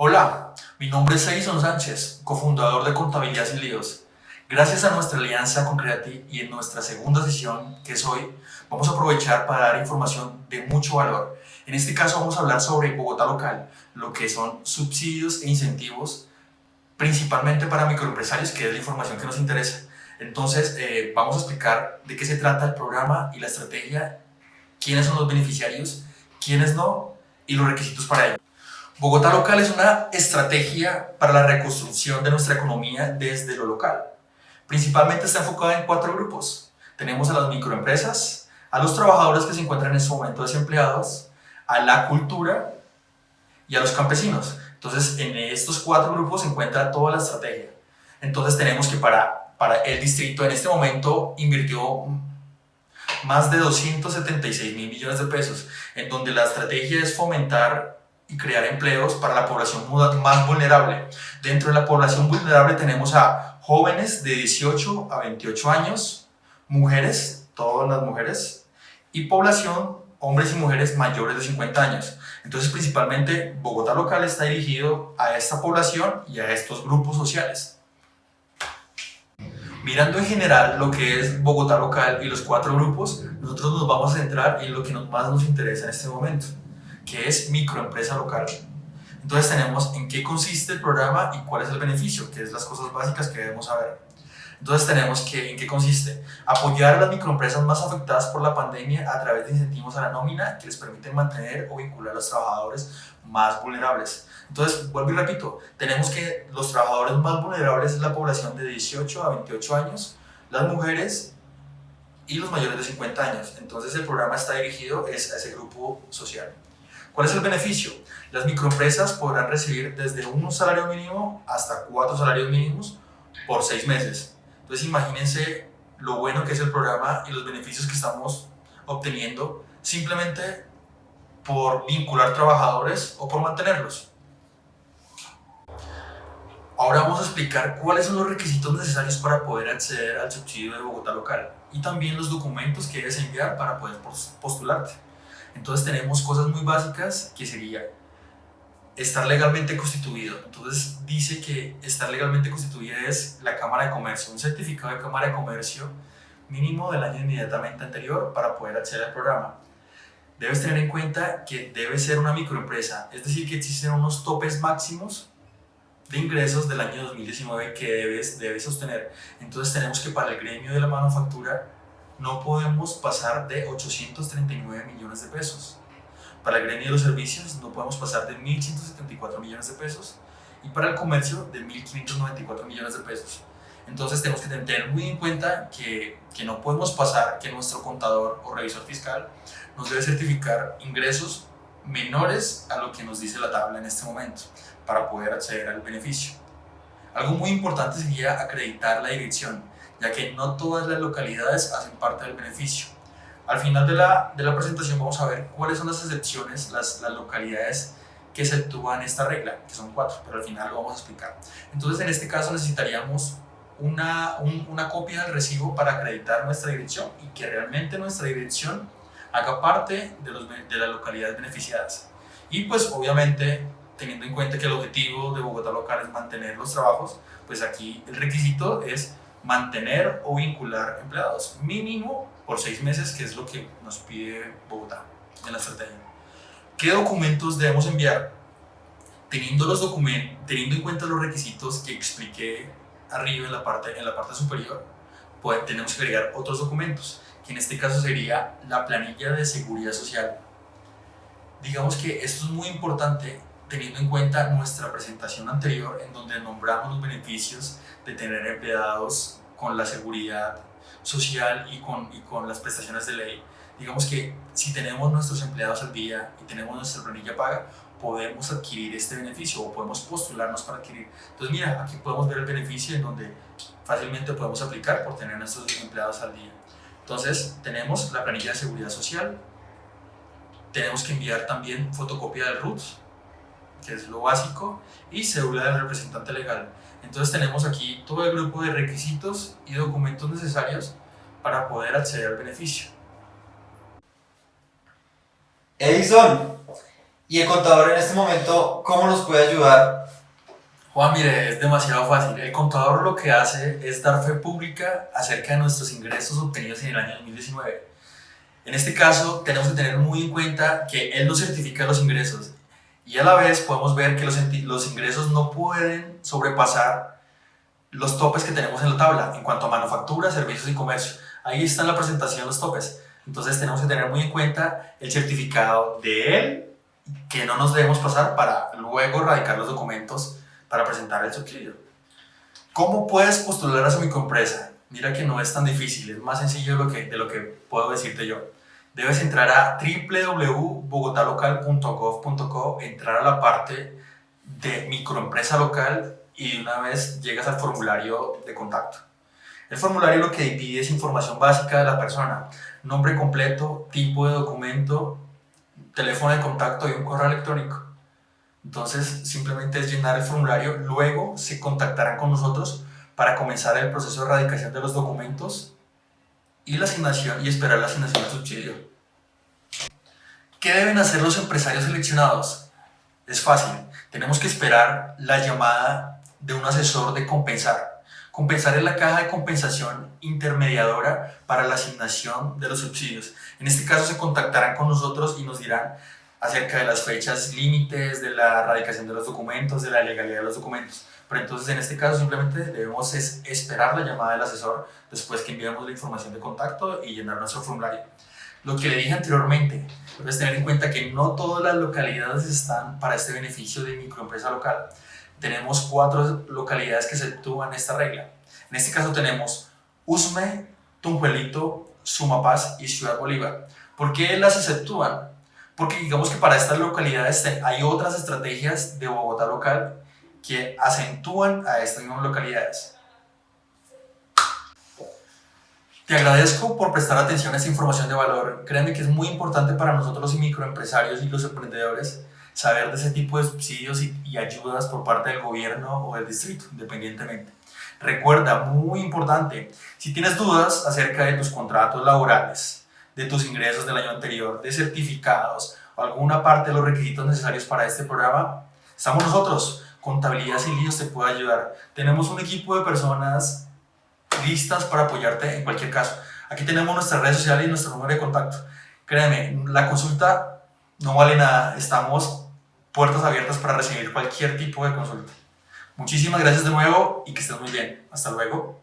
Hola, mi nombre es Edison Sánchez, cofundador de Contabilidad Sin Líos. Gracias a nuestra alianza con Creati y en nuestra segunda sesión, que es hoy, vamos a aprovechar para dar información de mucho valor. En este caso vamos a hablar sobre Bogotá Local, lo que son subsidios e incentivos, principalmente para microempresarios, que es la información que nos interesa. Entonces, vamos a explicar de qué se trata el programa y la estrategia, quiénes son los beneficiarios, quiénes no y los requisitos para ello. Bogotá Local es una estrategia para la reconstrucción de nuestra economía desde lo local. Principalmente está enfocada en 4 grupos. Tenemos a las microempresas, a los trabajadores que se encuentran en su momento desempleados, a la cultura y a los campesinos. Entonces, en estos 4 grupos se encuentra toda la estrategia. Entonces, tenemos que para el distrito en este momento invirtió más de 276 mil millones de pesos, en donde la estrategia es fomentar y crear empleos para la población más vulnerable. Dentro de la población vulnerable tenemos a jóvenes de 18 a 28 años, mujeres, todas las mujeres, y población, hombres y mujeres mayores de 50 años. Entonces, principalmente, Bogotá Local está dirigido a esta población y a estos grupos sociales. Mirando en general lo que es Bogotá Local y los 4 grupos, nosotros nos vamos a centrar en lo que más nos interesa en este momento, que es microempresa local. Entonces tenemos en qué consiste el programa y cuál es el beneficio, que es las cosas básicas que debemos saber. Entonces tenemos que en qué consiste: apoyar a las microempresas más afectadas por la pandemia a través de incentivos a la nómina que les permiten mantener o vincular a los trabajadores más vulnerables. Entonces, vuelvo y repito, tenemos que los trabajadores más vulnerables es la población de 18 a 28 años, las mujeres y los mayores de 50 años. Entonces el programa está dirigido a ese grupo social. ¿Cuál es el beneficio? Las microempresas podrán recibir desde un salario mínimo hasta 4 salarios mínimos por 6 meses. Entonces imagínense lo bueno que es el programa y los beneficios que estamos obteniendo simplemente por vincular trabajadores o por mantenerlos. Ahora vamos a explicar cuáles son los requisitos necesarios para poder acceder al subsidio de Bogotá Local y también los documentos que debes enviar para poder postularte. Entonces tenemos cosas muy básicas que sería estar legalmente constituido. Entonces dice que estar legalmente constituido es la Cámara de Comercio, un certificado de Cámara de Comercio mínimo del año inmediatamente anterior para poder acceder al programa. Debes tener en cuenta que debe ser una microempresa, es decir, que existen unos topes máximos de ingresos del año 2019 que debes sostener. Entonces tenemos que para el gremio de la manufactura no podemos pasar de 839 millones de pesos. Para el gremio de los servicios no podemos pasar de 1.174 millones de pesos y para el comercio de 1.594 millones de pesos. Entonces tenemos que tener muy en cuenta que no podemos pasar, que nuestro contador o revisor fiscal nos debe certificar ingresos menores a lo que nos dice la tabla en este momento para poder acceder al beneficio. Algo muy importante sería acreditar la dirección, ya que no todas las localidades hacen parte del beneficio. Al final de la presentación vamos a ver cuáles son las excepciones, las localidades que exceptúan esta regla, que son 4, pero al final lo vamos a explicar. Entonces en este caso necesitaríamos una copia del recibo para acreditar nuestra dirección y que realmente nuestra dirección haga parte de las localidades beneficiadas. Y pues obviamente, teniendo en cuenta que el objetivo de Bogotá Local es mantener los trabajos, pues aquí el requisito es mantener o vincular empleados mínimo por 6 meses, que es lo que nos pide Bogotá en la estrategia. ¿Qué documentos debemos enviar? Teniendo en cuenta los requisitos que expliqué arriba en la parte superior, pues tenemos que agregar otros documentos, que en este caso sería la planilla de seguridad social. Digamos que esto es muy importante teniendo en cuenta nuestra presentación anterior, en donde nombramos los beneficios de tener empleados con la seguridad social y con las prestaciones de ley. Digamos que si tenemos nuestros empleados al día y tenemos nuestra planilla paga, podemos adquirir este beneficio o podemos postularnos para adquirir. Entonces mira, aquí podemos ver el beneficio en donde fácilmente podemos aplicar por tener nuestros empleados al día. Entonces tenemos la planilla de seguridad social, tenemos que enviar también fotocopia del RUT, que es lo básico, y cédula del representante legal. Entonces tenemos aquí todo el grupo de requisitos y documentos necesarios para poder acceder al beneficio. Edison, Y el contador en este momento, ¿cómo nos puede ayudar? Juan, mire, es demasiado fácil. El contador lo que hace es dar fe pública acerca de nuestros ingresos obtenidos en el año 2019. En este caso, tenemos que tener muy en cuenta que él nos certifica los ingresos y a la vez podemos ver que los ingresos no pueden sobrepasar los topes que tenemos en la tabla en cuanto a manufactura, servicios y comercio. Ahí está en la presentación los topes. Entonces tenemos que tener muy en cuenta el certificado de él, que no nos debemos pasar para luego radicar los documentos para presentar el subsidio. ¿Cómo puedes postular a su microempresa? Mira que no es tan difícil, es más sencillo de lo que puedo decirte yo. Debes entrar a www.bogotalocal.gov.co, entrar a la parte de microempresa local y de una vez llegas al formulario de contacto. El formulario lo que pide es información básica de la persona, nombre completo, tipo de documento, teléfono de contacto y un correo electrónico. Entonces simplemente es llenar el formulario, luego se contactarán con nosotros para comenzar el proceso de erradicación de los documentos y la asignación y esperar la asignación del subsidio. ¿Qué deben hacer los empresarios seleccionados? Es fácil, tenemos que esperar la llamada de un asesor de compensar. Compensar es la caja de compensación intermediadora para la asignación de los subsidios. En este caso se contactarán con nosotros y nos dirán acerca de las fechas límites, de la erradicación de los documentos, de la legalidad de los documentos. Pero entonces en este caso simplemente debemos esperar la llamada del asesor después que enviamos la información de contacto y llenar nuestro formulario. Lo que le dije anteriormente, debes tener en cuenta que no todas las localidades están para este beneficio de microempresa local. Tenemos 4 localidades que exceptúan esta regla. En este caso tenemos Usme, Tunjuelito, Sumapaz y Ciudad Bolívar. ¿Por qué las exceptúan? Porque digamos que para estas localidades hay otras estrategias de Bogotá local que acentúan a estas mismas localidades. Te agradezco por prestar atención a esta información de valor. Créanme que es muy importante para nosotros los microempresarios y los emprendedores saber de ese tipo de subsidios y ayudas por parte del gobierno o del distrito, independientemente. Recuerda, muy importante, si tienes dudas acerca de tus contratos laborales, de tus ingresos del año anterior, de certificados o alguna parte de los requisitos necesarios para este programa, estamos nosotros. Contabilidad Sin Líos te puede ayudar. Tenemos un equipo de personas listas para apoyarte en cualquier caso. Aquí tenemos nuestras redes sociales y nuestro número de contacto. Créeme, la consulta no vale nada. Estamos puertas abiertas para recibir cualquier tipo de consulta. Muchísimas gracias de nuevo y que estés muy bien. Hasta luego.